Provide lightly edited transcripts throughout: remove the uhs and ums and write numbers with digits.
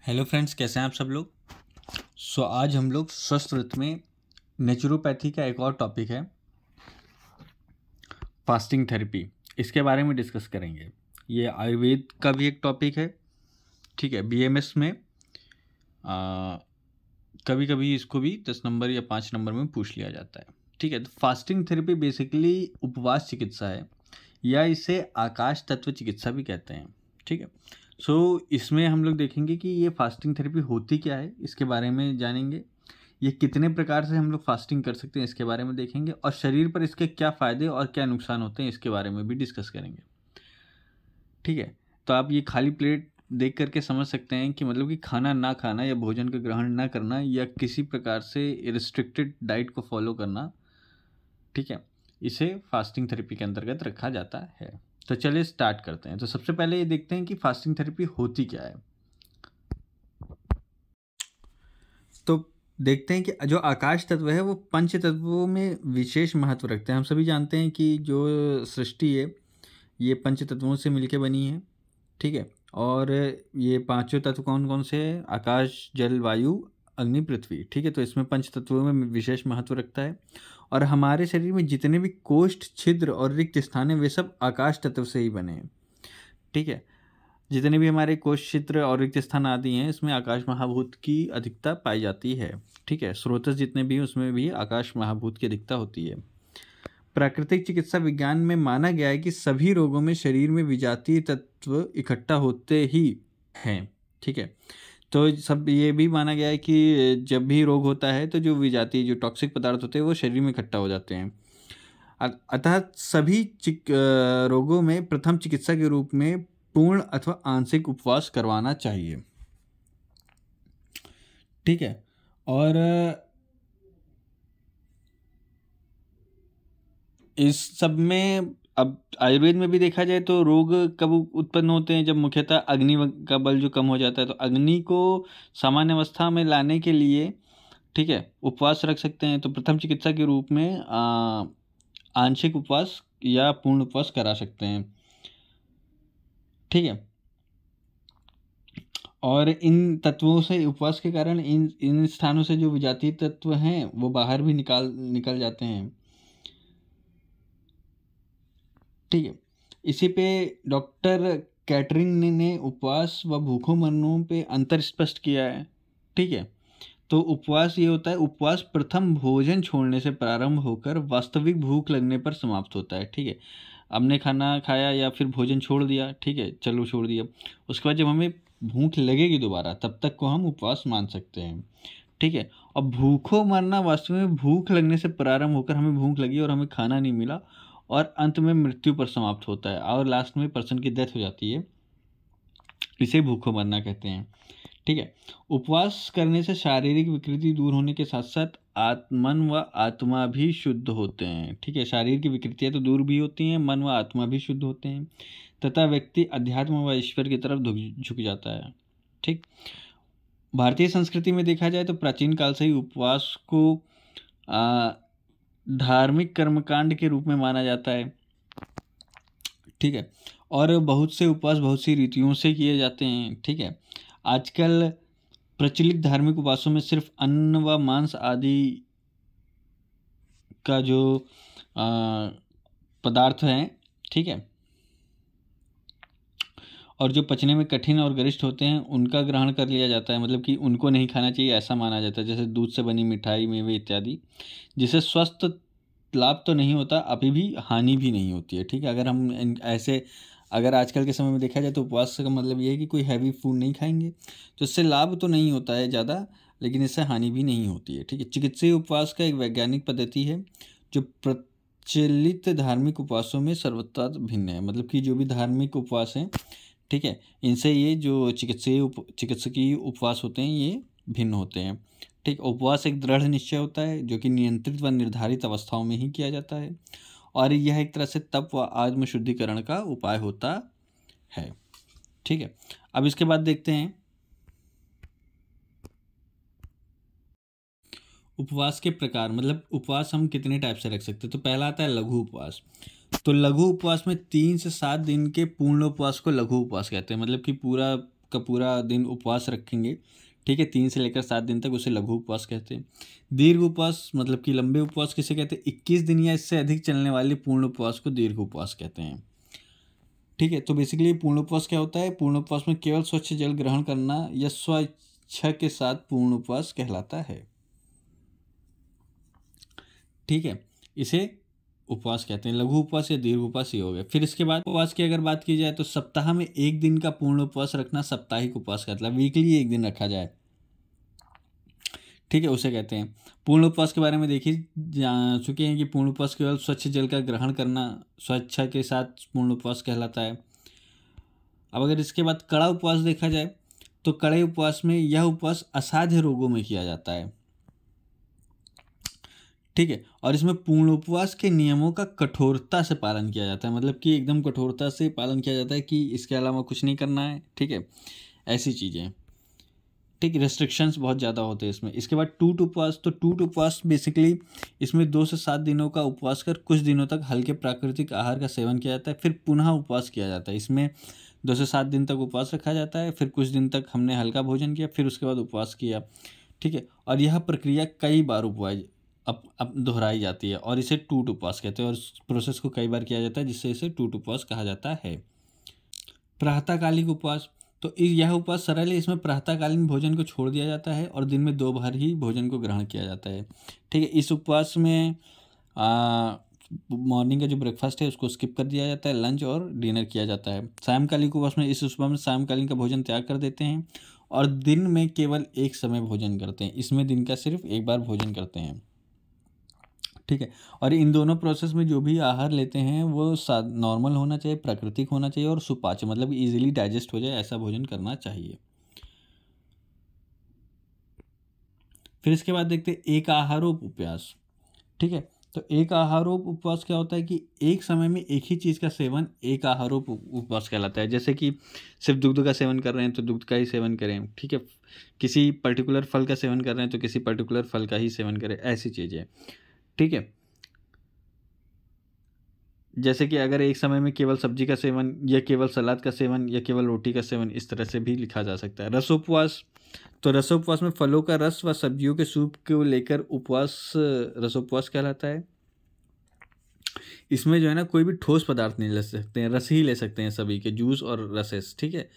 Hello friends, कैसे हैं आप सब लोग। आज हम लोग स्वस्थ ऋतु में नेचुरोपैथी का एक और टॉपिक है फास्टिंग थेरेपी। इसके बारे में डिस्कस करेंगे। ये आयुर्वेद का भी एक टॉपिक है। ठीक है, बीएमएस में कभी कभी इसको भी 10 नंबर या 5 नंबर में पूछ लिया जाता है। ठीक है, तो फास्टिंग थेरेपी बेसिकली उपवास चिकित्सा है या इसे आकाश तत्व चिकित्सा भी कहते हैं। ठीक है, इसमें हम लोग देखेंगे कि ये फास्टिंग थेरेपी होती क्या है, इसके बारे में जानेंगे। ये कितने प्रकार से हम लोग फास्टिंग कर सकते हैं, इसके बारे में देखेंगे, और शरीर पर इसके क्या फ़ायदे और क्या नुकसान होते हैं, इसके बारे में भी डिस्कस करेंगे। ठीक है, तो आप ये खाली प्लेट देख करके समझ सकते हैं कि मतलब कि खाना ना खाना या भोजन का ग्रहण ना करना या किसी प्रकार से रिस्ट्रिक्टेड डाइट को फॉलो करना, ठीक है, इसे फास्टिंग थेरेपी के अंतर्गत रखा जाता है। तो चलिए स्टार्ट करते हैं। तो सबसे पहले ये देखते हैं कि फास्टिंग थेरेपी होती क्या है। तो देखते हैं कि जो आकाश तत्व है वो पंच तत्वों में विशेष महत्व रखते हैं। हम सभी जानते हैं कि जो सृष्टि है ये पंच तत्वों से मिलकर बनी है। ठीक है, और ये पांचों तत्व कौन कौन से हैं? आकाश, जल, वायु, अग्नि, पृथ्वी। ठीक है, तो इसमें पंच तत्वों में विशेष महत्व रखता है। और हमारे शरीर में जितने भी कोष्ठ, छिद्र और रिक्त स्थान है वे सब आकाश तत्व से ही बने हैं। ठीक है, जितने भी हमारे कोष्ठ, छिद्र और रिक्त स्थान आदि हैं इसमें आकाश महाभूत की अधिकता पाई जाती है। ठीक है, स्रोतस जितने भी हैं उसमें भी आकाश महाभूत की अधिकता होती है। प्राकृतिक चिकित्सा विज्ञान में माना गया है कि सभी रोगों में शरीर में विजातीय तत्व इकट्ठा होते ही हैं। ठीक है, तो सब ये भी माना गया है कि जब भी रोग होता है तो जो विजातीय, जो टॉक्सिक पदार्थ होते हैं वो शरीर में इकट्ठा हो जाते हैं। अतः सभी रोगों में प्रथम चिकित्सा के रूप में पूर्ण अथवा आंशिक उपवास करवाना चाहिए। ठीक है, और इस सब में अब आयुर्वेद में भी देखा जाए तो रोग कब उत्पन्न होते हैं? जब मुख्यतः अग्नि का बल जो कम हो जाता है। तो अग्नि को सामान्य अवस्था में लाने के लिए, ठीक है, उपवास रख सकते हैं। तो प्रथम चिकित्सा के रूप में आंशिक उपवास या पूर्ण उपवास करा सकते हैं। ठीक है, और इन तत्वों से, उपवास के कारण इन स्थानों से जो विजातीय तत्व हैं वो बाहर भी निकल जाते हैं। ठीक है, इसी पे डॉक्टर कैटरिंग ने उपवास व भूखों मरनों पे अंतर स्पष्ट किया है। ठीक है, तो उपवास ये होता है, उपवास प्रथम भोजन छोड़ने से प्रारंभ होकर वास्तविक भूख लगने पर समाप्त होता है। ठीक है, हमने खाना खाया या फिर भोजन छोड़ दिया, ठीक है, चलो छोड़ दिया, उसके बाद जब हमें भूख लगेगी दोबारा तब तक को हम उपवास मान सकते हैं। ठीक है, और भूखों मरना वास्तव में भूख लगने से प्रारंभ होकर हमें भूख लगी और हमें खाना नहीं मिला और अंत में मृत्यु पर समाप्त होता है और लास्ट में पर्सन की डेथ हो जाती है, इसे भूखों मरना कहते हैं। ठीक है, उपवास करने से शारीरिक विकृति दूर होने के साथ साथ मन व आत्मा भी शुद्ध होते हैं। ठीक है, शारीर की विकृतियां तो दूर भी होती हैं, मन व आत्मा भी शुद्ध होते हैं तथा व्यक्ति अध्यात्म व ईश्वर की तरफ झुक जाता है। ठीक, भारतीय संस्कृति में देखा जाए तो प्राचीन काल से ही उपवास को धार्मिक कर्मकांड के रूप में माना जाता है। ठीक है, और बहुत से उपवास बहुत सी रीतियों से किए जाते हैं। ठीक है, आजकल प्रचलित धार्मिक उपवासों में सिर्फ अन्न व मांस आदि का जो पदार्थ हैं, ठीक है, और जो पचने में कठिन और गरिष्ठ होते हैं उनका ग्रहण कर लिया जाता है। मतलब कि उनको नहीं खाना चाहिए ऐसा माना जाता है, जैसे दूध से बनी मिठाई, मेवे इत्यादि, जिससे स्वस्थ लाभ तो नहीं होता, अभी भी हानि भी नहीं होती है। ठीक है, अगर हम ऐसे, अगर आजकल के समय में देखा जाए तो उपवास का मतलब ये है कि कोई हैवी फूड नहीं खाएंगे, तो इससे लाभ तो नहीं होता है ज़्यादा, लेकिन इससे हानि भी नहीं होती है। ठीक है, चिकित्सीय उपवास का एक वैज्ञानिक पद्धति है जो प्रचलित धार्मिक उपवासों में सर्वथा भिन्न है। मतलब कि जो भी धार्मिक उपवास हैं, ठीक है, इनसे ये जो चिकित्सकीय उपवास होते हैं ये भिन्न होते हैं। ठीक, उपवास एक दृढ़ निश्चय होता है जो कि नियंत्रित व निर्धारित अवस्थाओं में ही किया जाता है और यह एक तरह से तप व आत्म शुद्धिकरण का उपाय होता है। ठीक है, अब इसके बाद देखते हैं उपवास के प्रकार, मतलब उपवास हम कितने टाइप से रख सकते हैं। तो पहला आता है लघु उपवास। तो लघु उपवास में 3 से 7 दिन के पूर्ण उपवास को लघु उपवास कहते हैं। मतलब कि पूरा का पूरा दिन उपवास रखेंगे, ठीक है, 3 से लेकर 7 दिन तक, उसे लघु उपवास कहते हैं। दीर्घ उपवास मतलब कि लंबे उपवास किसे कहते हैं? 21 दिन या इससे अधिक चलने वाले पूर्ण उपवास को दीर्घ उपवास कहते हैं, ठीक है। तो बेसिकली पूर्ण उपवास क्या होता है? पूर्ण उपवास में केवल स्वच्छ जल ग्रहण करना या स्वेच्छा के साथ पूर्ण उपवास कहलाता है, ठीक है। इसे उपवास कहते हैं। लघु उपवास या दीर्घ उपवास ये हो गए। फिर इसके बाद उपवास की अगर बात की जाए तो सप्ताह में 1 दिन का पूर्ण उपवास रखना साप्ताहिक उपवास कहता है। वीकली 1 दिन रखा जाए, ठीक है, उसे कहते हैं। पूर्ण उपवास के बारे में देखिए जा चुके हैं कि पूर्ण उपवास केवल स्वच्छ जल का ग्रहण करना स्वेच्छा के साथ पूर्ण उपवास कहलाता है। अब अगर इसके बाद कड़ा उपवास देखा जाए तो कड़े उपवास में यह उपवास असाध्य रोगों में किया जाता है, ठीक है। और इसमें पूर्ण उपवास के नियमों का कठोरता से पालन किया जाता है, मतलब कि एकदम कठोरता से पालन किया जाता है कि इसके अलावा कुछ नहीं करना है, ठीक है, ऐसी चीज़ें, ठीक। रेस्ट्रिक्शंस बहुत ज़्यादा होते हैं इसमें। इसके बाद टूट उपवास, तो टूट उपवास बेसिकली इसमें 2 से 7 दिनों का उपवास कर कुछ दिनों तक हल्के प्राकृतिक आहार का सेवन किया जाता है, फिर पुनः उपवास किया जाता है। इसमें 2 से 7 दिन तक उपवास रखा जाता है, फिर कुछ दिन तक हमने हल्का भोजन किया, फिर उसके बाद उपवास किया, ठीक है। और यह प्रक्रिया कई बार उपवास अब दोहराई जाती है और इसे टूट उपवास कहते हैं, और इस प्रोसेस को कई बार किया जाता है जिससे इसे टूट उपवास कहा जाता है। प्रातःकालिक उपवास, तो यह उपवास सरल है। इसमें प्रातःकालीन भोजन को छोड़ दिया जाता है और दिन में 2 बार ही भोजन को ग्रहण किया जाता है, ठीक है। इस उपवास में मॉर्निंग का जो ब्रेकफास्ट है उसको स्किप कर दिया जाता है, लंच और डिनर किया जाता है। सायंकालिक उपवास में इस उपवास में सायंकालीन का भोजन त्याग कर देते हैं और दिन में केवल एक समय भोजन करते हैं। इसमें दिन का सिर्फ एक बार भोजन करते हैं, ठीक है। और इन दोनों प्रोसेस में जो भी आहार लेते हैं वो नॉर्मल होना चाहिए, प्राकृतिक होना चाहिए और सुपाच्य मतलब इजीली डाइजेस्ट हो जाए, ऐसा भोजन करना चाहिए। फिर इसके बाद देखते हैं एक आहारोप उपवास, ठीक है। तो एक आहारोप उपवास क्या होता है कि एक समय में एक ही चीज़ का सेवन एक आहारोप उपवास कहलाता है। जैसे कि सिर्फ दुग्ध का सेवन कर रहे हैं तो दुग्ध का ही सेवन करें, ठीक है। किसी पर्टिकुलर फल का सेवन कर रहे हैं तो किसी पर्टिकुलर फल का ही सेवन करें, ऐसी चीज़ें, ठीक है। जैसे कि अगर एक समय में केवल सब्जी का सेवन या केवल सलाद का सेवन या केवल रोटी का सेवन, इस तरह से भी लिखा जा सकता है। रसोपवास, तो रसोपवास में फलों का रस व सब्जियों के सूप को लेकर उपवास रसोपवास कहलाता है। इसमें जो है ना कोई भी ठोस पदार्थ नहीं ले सकते हैं, रस ही ले सकते हैं सभी के, जूस और रसेस, ठीक है,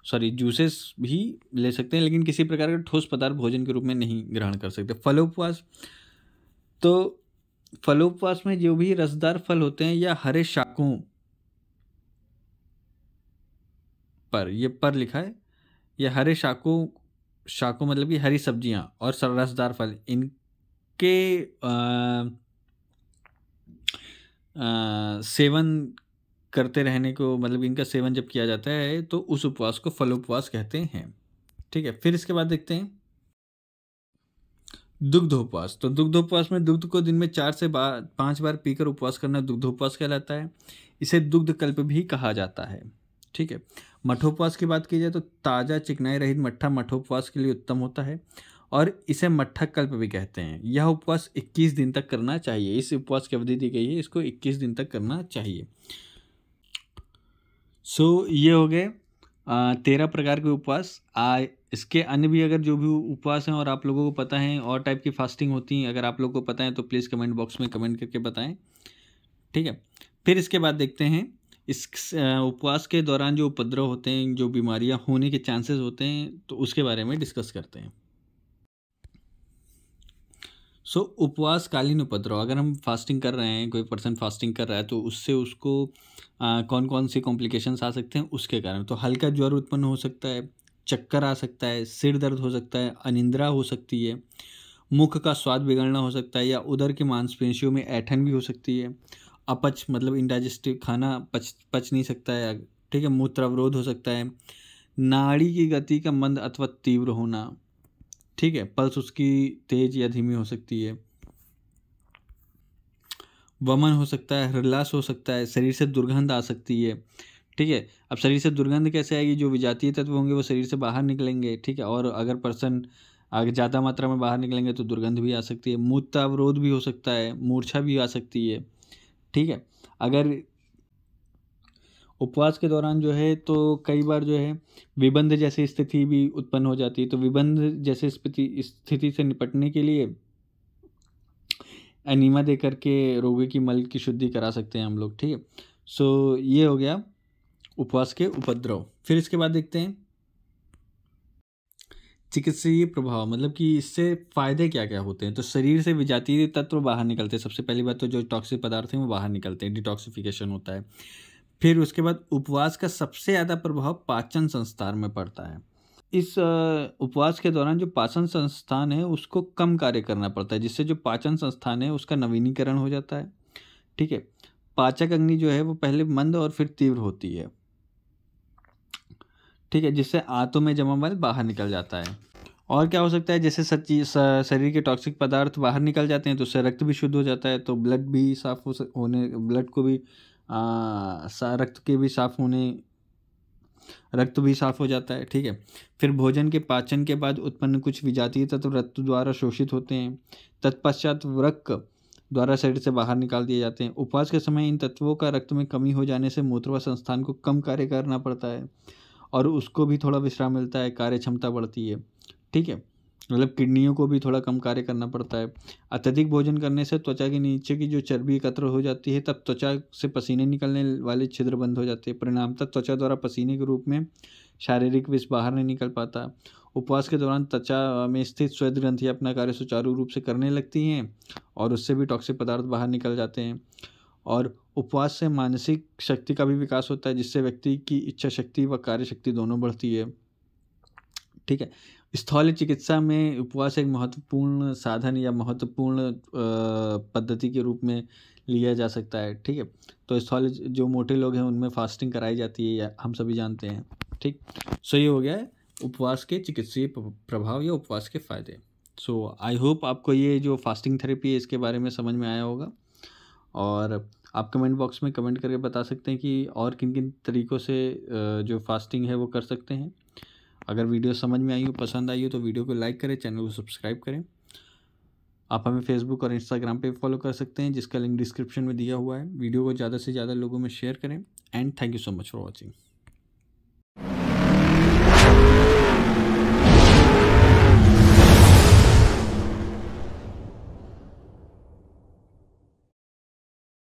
सॉरी जूसेस भी ले सकते हैं लेकिन किसी प्रकार का ठोस पदार्थ भोजन के रूप में नहीं ग्रहण कर सकते। फलोपवास, तो फलोपवास में जो भी रसदार फल होते हैं या हरे शाकों पर, ये पर लिखा है, या हरे शाकों मतलब कि हरी सब्जियां और रसदार फल, इनके सेवन करते रहने को, मतलब इनका सेवन जब किया जाता है तो उस उपवास को फलोपवास कहते हैं, ठीक है। फिर इसके बाद देखते हैं दुग्धोपवास, तो दुग्धोपवास में दुग्ध को दिन में 4 से 5 बार पीकर उपवास करना दुग्धोपवास कहलाता है। इसे दुग्ध कल्प भी कहा जाता है, ठीक है। मठोपवास की बात की जाए तो ताज़ा चिकनाई रहित मट्ठा मठोपवास के लिए उत्तम होता है और इसे मट्ठा कल्प भी कहते हैं। यह उपवास 21 दिन तक करना चाहिए। इस उपवास की अवधि दी गई है, इसको 21 दिन तक करना चाहिए। सो ये हो गए 13 प्रकार के उपवास। इसके अन्य भी अगर जो भी उपवास हैं और आप लोगों को पता है और टाइप की फास्टिंग होती हैं, अगर आप लोगों को पता है तो प्लीज़ कमेंट बॉक्स में कमेंट करके बताएं, ठीक है। फिर इसके बाद देखते हैं इस उपवास के दौरान जो उपद्रव होते हैं, जो बीमारियां होने के चांसेस होते हैं, तो उसके बारे में डिस्कस करते हैं। सो उपवासकालीन उपद्रव, अगर हम फास्टिंग कर रहे हैं, कोई पर्सन फास्टिंग कर रहा है तो उससे उसको कौन कौन सी कॉम्प्लिकेशंस आ सकते हैं उसके कारण, तो हल्का ज्वर उत्पन्न हो सकता है, चक्कर आ सकता है, सिर दर्द हो सकता है, अनिद्रा हो सकती है, मुख का स्वाद बिगड़ना हो सकता है या उदर की मांसपेशियों में ऐंठन भी हो सकती है, अपच मतलब इंडाइजेस्टिव, खाना पच नहीं सकता है, ठीक है, मूत्र अवरोध हो सकता है, नाड़ी की गति का मंद अथवा तीव्र होना, ठीक है, पल्स उसकी तेज या धीमी हो सकती है, वमन हो सकता है, हृदयास हो सकता है, शरीर से दुर्गंध आ सकती है, ठीक है। अब शरीर से दुर्गंध कैसे आएगी? जो विजातीय तत्व होंगे वो शरीर से बाहर निकलेंगे, ठीक है, और अगर पर्सन अगर ज़्यादा मात्रा में बाहर निकलेंगे तो दुर्गंध भी आ सकती है, मूत्र अवरोध भी हो सकता है, मूर्छा भी आ सकती है, ठीक है। अगर उपवास के दौरान जो है तो कई बार जो है विबंध जैसी स्थिति भी उत्पन्न हो जाती है। तो विबंध जैसी स्थिति से निपटने के लिए एनीमा दे करके रोगी की मल की शुद्धि करा सकते हैं हम लोग, ठीक है। सो ये हो गया उपवास के उपद्रव। फिर इसके बाद देखते हैं चिकित्सीय प्रभाव, मतलब कि इससे फायदे क्या क्या होते हैं। तो शरीर से विजातीय तत्व बाहर निकलते हैं। सबसे पहली बात तो जो टॉक्सिक पदार्थ हैं वो बाहर निकलते हैं, डिटॉक्सिफिकेशन होता है। फिर उसके बाद उपवास का सबसे ज़्यादा प्रभाव पाचन संस्थान में पड़ता है। इस उपवास के दौरान जो पाचन संस्थान है उसको कम कार्य करना पड़ता है, जिससे जो पाचन संस्थान है उसका नवीनीकरण हो जाता है, ठीक है। पाचक अग्नि जो है वो पहले मंद और फिर तीव्र होती है, ठीक है, जिससे आंतों में जमा मल बाहर निकल जाता है। और क्या हो सकता है, जैसे शरीर के टॉक्सिक पदार्थ बाहर निकल जाते हैं तो उससे रक्त भी शुद्ध हो जाता है, तो ब्लड भी साफ होने, ब्लड को भी रक्त के भी साफ होने, रक्त भी साफ हो जाता है, ठीक है। फिर भोजन के पाचन के बाद उत्पन्न कुछ विजातीय तत्व रक्त द्वारा शोषित होते हैं, तत्पश्चात वृक्क द्वारा शरीर से बाहर निकाल दिए जाते हैं। उपवास के समय इन तत्वों का रक्त में कमी हो जाने से मूत्रवा संस्थान को कम कार्य करना पड़ता है और उसको भी थोड़ा विश्राम मिलता है, कार्य क्षमता बढ़ती है, ठीक है। मतलब किडनियों को भी थोड़ा कम कार्य करना पड़ता है। अत्यधिक भोजन करने से त्वचा के नीचे की जो चर्बी एकत्र हो जाती है, तब त्वचा से पसीने निकलने वाले छिद्र बंद हो जाते हैं। परिणामतः त्वचा द्वारा पसीने के रूप में शारीरिक विष बाहर नहीं निकल पाता। उपवास के दौरान त्वचा में स्थित श्वेत ग्रंथियाँ अपना कार्य सुचारू रूप से करने लगती हैं और उससे भी टॉक्सिक पदार्थ बाहर निकल जाते हैं। और उपवास से मानसिक शक्ति का भी विकास होता है, जिससे व्यक्ति की इच्छा शक्ति व कार्य शक्ति दोनों बढ़ती है, ठीक है। स्थौल्य चिकित्सा में उपवास एक महत्वपूर्ण साधन या महत्वपूर्ण पद्धति के रूप में लिया जा सकता है, ठीक है। तो स्थौल्य जो मोटे लोग हैं उनमें फास्टिंग कराई जाती है, या हम सभी जानते हैं, ठीक। सो ये हो गया है उपवास के चिकित्सीय प्रभाव या उपवास के फायदे। सो आई होप आपको ये जो फास्टिंग थेरेपी है इसके बारे में समझ में आया होगा, और आप कमेंट बॉक्स में कमेंट करके बता सकते हैं कि और किन किन तरीक़ों से जो फास्टिंग है वो कर सकते हैं। अगर वीडियो समझ में आई हो, पसंद आई हो, तो वीडियो को लाइक करें, चैनल को सब्सक्राइब करें। आप हमें फेसबुक और इंस्टाग्राम पे फॉलो कर सकते हैं, जिसका लिंक डिस्क्रिप्शन में दिया हुआ है। वीडियो को ज़्यादा से ज़्यादा लोगों में शेयर करें, and thank you so much for watching.